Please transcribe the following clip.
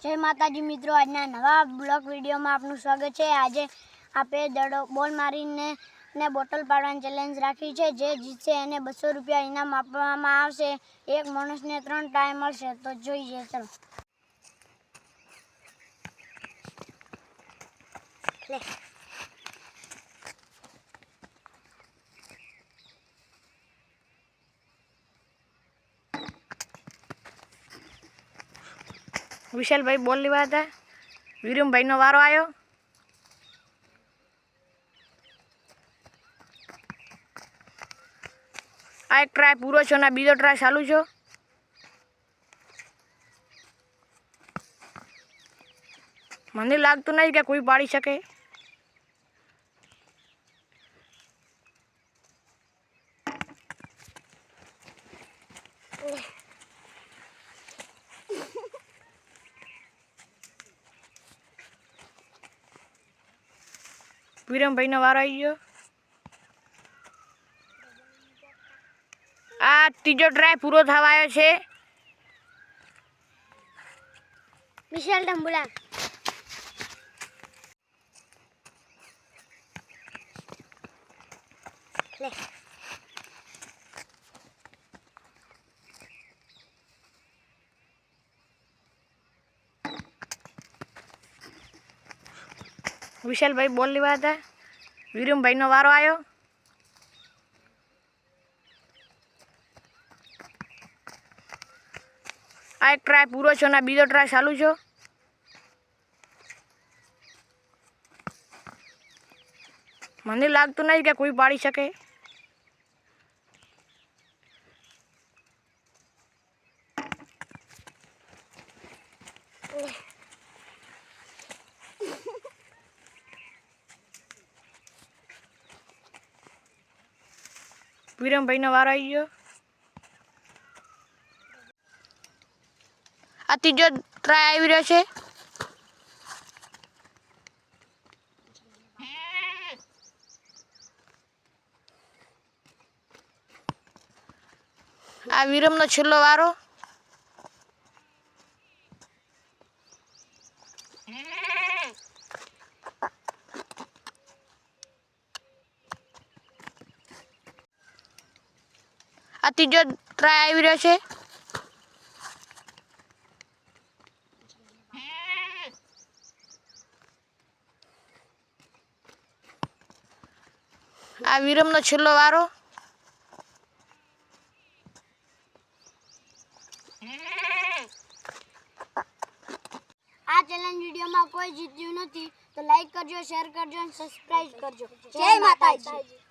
जय माताजी मित्रों, आज नवा ब्लॉग वीडियो में आपनु स्वागत है। आज आपे दड़ो बॉल मारीने ने बोटल पाड़वानी चेलेन्ज राखी है। जे जीतशे एने 200 रुपया इनाम आपवामां आवशे। एक माणसने 3 टाइम मळशे। तो जोईए, चलो ले। विशाल भाई बोल लेवा था। वीरम भाई नो वारो आयो। आ एक ट्राय पूरो छो ना बीजो ट्राय चालू छो। मने लागतुं नहीं के कोई पाड़ी सके। वीरम भाई नो वारो आई गयो। आ तीजो ट्राय पूरो थवा आयो छे। विशाल डंबुला ले। विशाल भाई बोल लेवा था। वीरम भाई नो वारो आयो। आ एक ट्राय पूरो छो ना बीजो ट्राय चालू छो। मने लागतुं नहीं के कोई पाड़ी सके। वीरम भाई नो वारो आई गयो। आ तीजो ट्राय आई रह्यो छे। आ वीरम नो छेल्लो वारो। आ तीजो ट्राय आई रह्यो छे। आ वीरम नो छेल्लो वारो। आ चैलेंज वीडियो में कोई जीत्યું નથી तो लाइक करजो, शेयर करजो, सब्सक्राइब करजो। जय माताजी।